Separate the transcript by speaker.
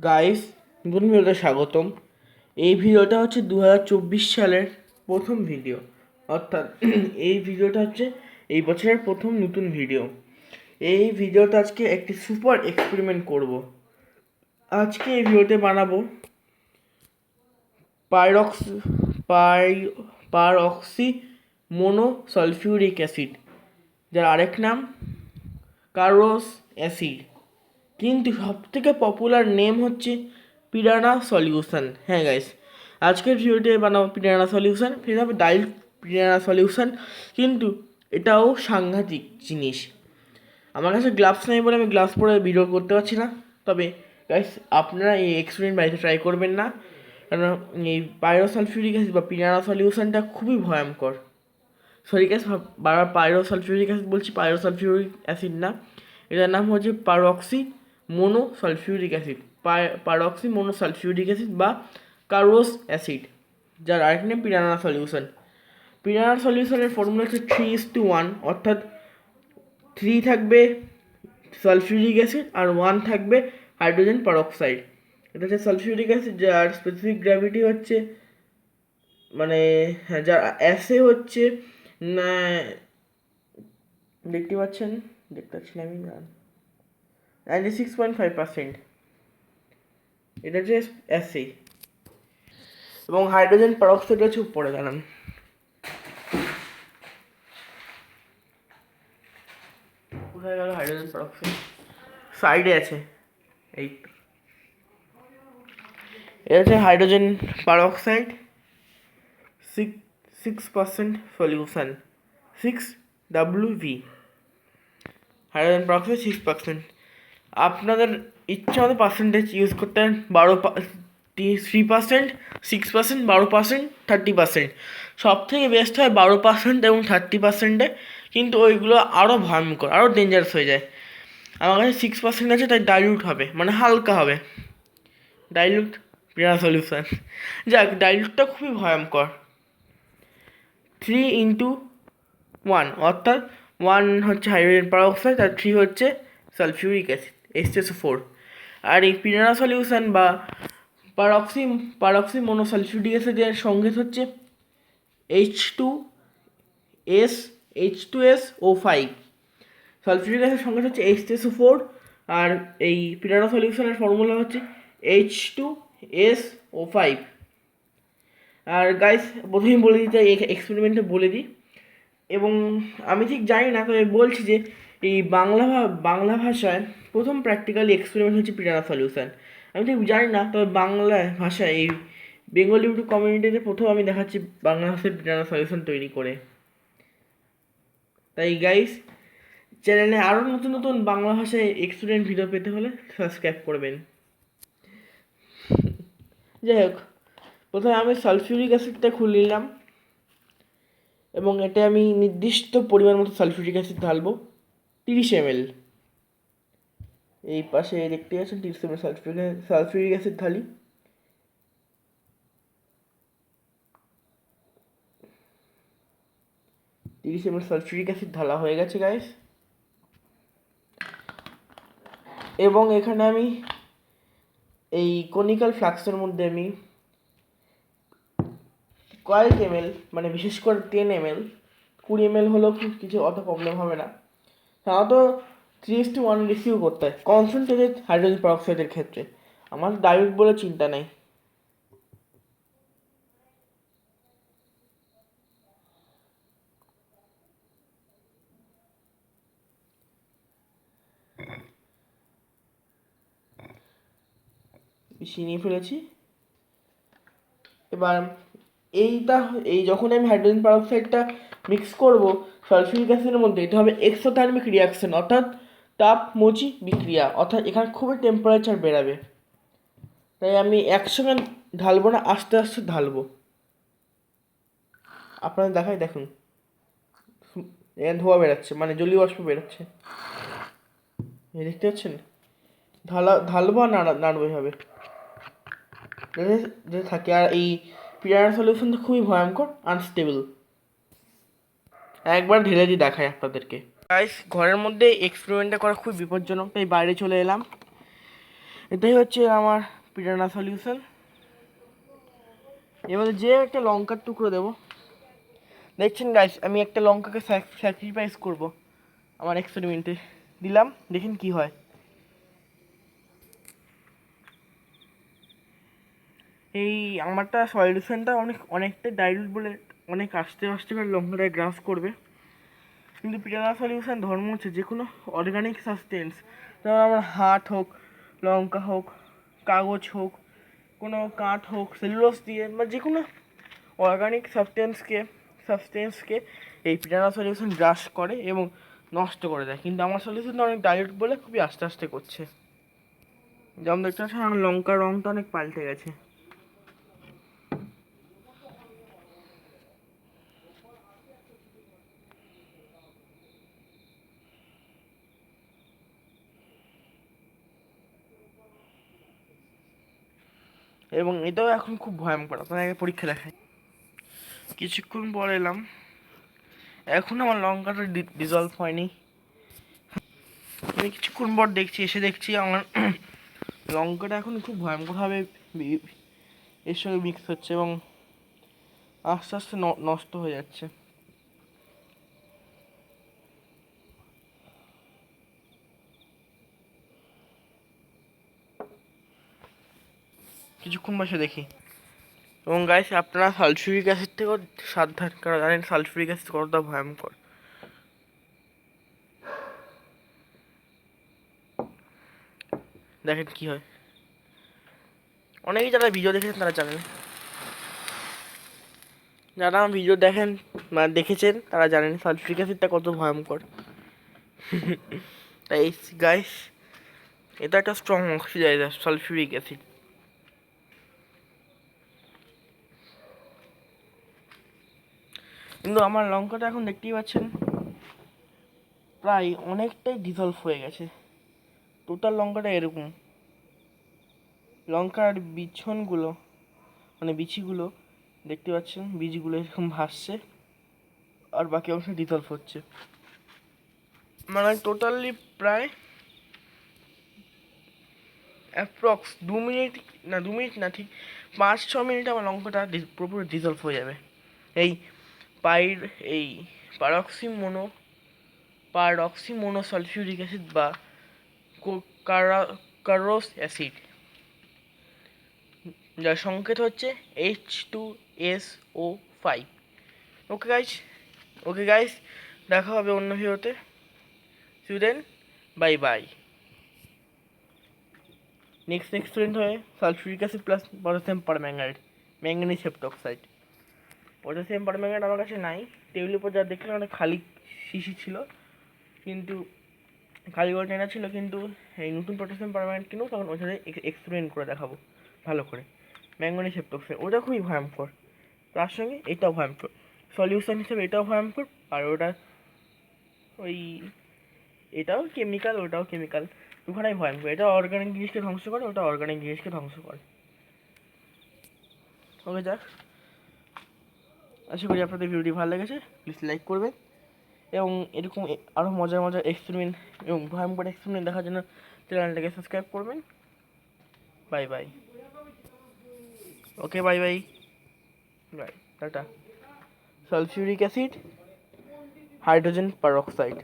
Speaker 1: Guys, নতুন ভিডিওতে স্বাগতম। এই ভিডিওটা হচ্ছে 2024 সালের প্রথম ভিডিও, অর্থাৎ এই ভিডিওটা হচ্ছে এই বছরের প্রথম নতুন ভিডিও। এই ভিডিওতে আজকে একটি সুপার এক্সপেরিমেন্ট করব। আজকে এই ভিডিওতে বানাবো পাইরক্স পাই পারঅক্সি মোনোসালফিউরিক অ্যাসিড, যার আরেক নাম কারোস অ্যাসিড, কিন্তু সবথেকে পপুলার নেম হচ্ছে পিরানা সলিউশন। হ্যাঁ গাইস, আজকের ভিডিওতে বানাবো পিরানা সলিউশন, ফিরে হবে ডাইল্ড পিরানা সলিউশন। কিন্তু এটাও সাংঘাতিক জিনিস। আমার কাছে গ্লাভস নেই বলে আমি গ্লাভস পরে ভিডিও করতে পারছি না। তবে গাইস, আপনারা এই এক্সপেরিমেন্ট বাড়িতে ট্রাই করবেন না, কারণ এই পাইরোসালফিউরিক অ্যাসিড বা পিরানা সলিউশনটা খুবই ভয়ঙ্কর। সরি গাইস, বারবার পাইরোসালফিউরিক অ্যাসিড বলছি, পাইরোসালফিউরিক অ্যাসিড না, এটার নাম হচ্ছে পারঅক্সি মোনোসালফিউরিক অ্যাসিড, পারঅক্সি মোনোসালফিউরিক অ্যাসিড বা কারোস অ্যাসিড, যার আরেক নাম পিরানা সলিউশন। পিরানা সলিউশনের ফর্মুলা হচ্ছে 3:1, অর্থাৎ 3 থাকবে সালফিউরিক অ্যাসিড আর 1 থাকবে হাইড্রোজেন পারঅক্সাইড। এটা হচ্ছে সালফিউরিক অ্যাসিড, যার স্পেসিফিক গ্র্যাভিটি হচ্ছে মানে যার অ্যাসে হচ্ছে না, দেখতে পাচ্ছেন, দেখতে পাচ্ছি আমি 96.5%। এটা হচ্ছে অ্যাসে, এবং হাইড্রোজেন পারঅক্সাইড হচ্ছে উপরে দাঁড়ান। কোথায় গেল হাইড্রোজেন পারঅক্সাইড? সাইডে আছে, এই এটা হচ্ছে hydrogen peroxide, 6% solution, 6 hydrogen peroxide 6%। আপনাদের ইচ্ছা মতো পার্সেন্টেজ ইউজ করতে পারেন, 3%, 6%, 12%, 30%। সব থেকে বেস্ট হয় 12% এবং 30%-এ, কিন্তু ওইগুলো আরও ভয়ঙ্কর, আরও ডেঞ্জারাস হয়ে যায়। আমার কাছে 6% আছে, তাই ডাইলিউট হবে, মানে হালকা হবে ডাইলিউট পিরানা সলিউশন। যাক, ডাইলিউটটা খুবই ভয়ঙ্কর। 3:1, অর্থাৎ 1 হচ্ছে হাইড্রোজেন পারঅক্সাইড আর 3 হচ্ছে সালফিউরিক অ্যাসিড, H2SO4। আর এই পিরানা সলিউশন বা পারঅক্সি মোনোসালফিউরিক অ্যাসিডের সংকেত হচ্ছে H2SO5। সালফিউরিক অ্যাসিড সংকেত হচ্ছে H2SO4, আর এই পিরানা সলিউশনের ফর্মুলা হচ্ছে H2SO5। আর গাইস, প্রথমেই বলে দিতে এই এক্সপেরিমেন্টে বলে দিই, এবং আমি ঠিক জানি না, তবে বলছি যে এই বাংলা ভাষায় প্রথম প্র্যাকটিক্যালি এক্সপেরিমেন্ট হচ্ছে পিরানা সলিউশন। আমি ঠিক জানি না, তবে বাংলা ভাষায় এই বেঙ্গলি ইউটিউব কমিউনিটিতে প্রথম আমি দেখাচ্ছি বাংলা ভাষায় পিরানা সলিউশন তৈরি করে। তাই গাইস, চ্যানেলে আরও নতুন নতুন বাংলা ভাষায় এক্সপেরিমেন্ট ভিডিও পেতে হলে সাবস্ক্রাইব করবেন। যাই হোক, প্রথমে আমি সালফিউরিক অ্যাসিডটা খুলে নিলাম, এবং এটা আমি নির্দিষ্ট পরিমাণ মতো সালফিউরিক অ্যাসিড ঢালবো, 30 ml। এই পাশে দেখতে পাচ্ছেন 30 ml সালফিউরিক অ্যাসিড ঢালি। সালফিউরিক অ্যাসিড ঢালা হয়ে গেছে গাইস, এবং এখানে আমি এই কনিক্যাল ফ্লাস্কের মধ্যে আমি কয়েক ml, মানে বিশেষ করে 10 ml, 20 ml হলেও কিছু অত প্রবলেম হবে না। সাধারণত 3:1 রেশিও করতে হয় কনসেন্ট্রেটেড হাইড্রোজেন পারঅক্সাইডের ক্ষেত্রে। আমার ডাইরেক্ট বলে চিন্তা নেই। মিশিয়ে নিয়ে ফেলেছি। এবার এই যখন আমি হাইড্রোজেন পারঅক্সাইডটা মিক্স করব সালফিউরিক অ্যাসিডের মধ্যে, এটা হবে এক্সোথার্মিক রিয়াকশন, অর্থাৎ তাপমোচী বিক্রিয়া, অর্থাৎ এখানে খুবই টেম্পারেচার বেড়াবে। তাই আমি একসঙ্গে ঢালবো না, আস্তে আস্তে ঢালবো। আপনাদের দেখাই, দেখুন ধোঁয়া বেরাচ্ছে, মানে জলীয় বাষ্প বেরোচ্ছে, দেখতে পাচ্ছেন। ঢালবো আর নাড়বো হবে যে থাকে। আর এই পিরানা সলিউশনটা খুবই ভয়ঙ্কর, আনস্টেবল। একবার ঢেলে দিয়ে দেখাই আপনাদেরকে। গাইস, ঘরের মধ্যে এক্সপেরিমেন্টটা করা খুব বিপজ্জনক, তাই বাইরে চলে এলাম। এটাই হচ্ছে আমার পিরানা সলিউশন। এবারে যে একটা লঙ্কার টুকরো দেবো, দেখছেন গাইস, আমি একটা লঙ্কাকে স্যাক্রিফাইস করব আমার এক্সপেরিমেন্টে। দিলাম, দেখেন কি হয়। এই আমারটা সলিউশনটা অনেকটা ডাইলুট বলে অনেক আস্তে আস্তে করে লঙ্কাটা গ্রাস করবে। কিন্তু পিরানা সলিউশন ধর্ম হচ্ছে যে কোনো অর্গানিক সাবস্টেন্স, যেমন আমার হাট হোক, লঙ্কা হোক, কাগজ হোক, কোনো কাঠ হোক, সেলুলোস দিয়ে বা যে কোনো অর্গানিক সাবস্টেন্সকে এই পিরানা সলিউশন গ্রাস করে এবং নষ্ট করে দেয়। কিন্তু আমার সলিউশনটা অনেক ডাইলুট বলে খুবই আস্তে আস্তে করছে। যেমন দেখতে পাচ্ছেন আমার লঙ্কার রঙটা অনেক পাল্টে গেছে। এবং এটাও এখন খুব ভয়ঙ্কর, আপনাকে পরীক্ষা দেখায়। কিছুক্ষণ পর এলাম, এখন আমার লঙ্কাটা ডিজলভ হয়নি। আমি কিছুক্ষণ পর দেখছি আমার লঙ্কাটা এখন খুব ভয়ঙ্করভাবে এর সঙ্গে মিক্স হচ্ছে এবং আস্তে আস্তে নষ্ট হয়ে যাচ্ছে। কিছুক্ষণ বসে দেখি। এবং গাইস, আপনারা সালফিউরিক অ্যাসিড থেকেও সাবধান, কারণ জানেন সালফিউরিক অ্যাসিড কতটা ভয়ঙ্কর। দেখেন কি হয়। অনেকেই যারা ভিডিও দেখেছেন তারা জানেন, যারা আমার ভিডিও দেখেন বা দেখেছেন তারা জানেন সালফিউরিক অ্যাসিডটা কত ভয়ঙ্কর। তাই গাইস, এটা একটা স্ট্রং অক্সিডাইজার সালফিউরিক অ্যাসিড। কিন্তু আমার লঙ্কাটা এখন দেখতেই পাচ্ছেন প্রায় অনেকটাই ডিজলভ হয়ে গেছে। টোটাল লঙ্কাটা এরকম, লঙ্কার বিছনগুলো মানে বিচিগুলো দেখতে পাচ্ছেন, বীজগুলো এরকম ভাসছে আর বাকি অংশ ডিজলভ হচ্ছে। মানে টোটালি প্রায় অ্যাপ্রক্স 2 মিনিট, না 2 মিনিট না, ঠিক 5-6 মিনিট আমার লঙ্কাটা পুরোপুরি ডিজলভ হয়ে যাবে। এই পাইর এই পারক্সিমোনো পারক্সিমোনোসালফিউরিক অ্যাসিড বা কারোস অ্যাসিড, যার সংকেত হচ্ছে H2SO5। ওকে গাইস, দেখা হবে অন্য ভিডিওতে। Student, bye bye. Next experiment হয় sulphuric acid plus potassium permanganate, manganese heptoxide. Potassium permanganate আমার কাছে নাই, টেবিলের উপর যা দেখলাম অনেক খালি শিশি ছিল, কিন্তু খালি কন্টেনার ছিল। কিন্তু এই নতুন পটাশিয়াম পারম্যাঙ্গানেট কিনবো, তখন ওই সাথে এক্সপেরিমেন্ট করে দেখাবো ভালো করে। ম্যাঙ্গানিজ হেপ্টক্সাইড ওটা খুবই ভয়ঙ্কর, তার সঙ্গে এটাও ভয়ঙ্কর। সলিউশন হিসেবে এটাও ভয়ঙ্কর, আর ওটা ওই এটাও কেমিক্যাল, ওটাও কেমিক্যাল, দুখানাই ভয়ঙ্কর। এটা অর্গানিক জিনিসকে ধ্বংস করে, ওটা অর্গানিক জিনিসকে ধ্বংস করে। ওকে যাক, আশা করি আপনাদের ভিডিওটি ভালো লেগেছে। প্লিজ লাইক করবেন এবং এরকম আরও মজার মজার এক্সপেরিমেন্ট এবং ভয়ঙ্কর এক্সপেরিমেন্ট দেখার জন্য চ্যানেলটাকে সাবস্ক্রাইব করবেন। Bye bye. Okay, bye bye bye, tata. Sulphuric acid, hydrogen peroxide.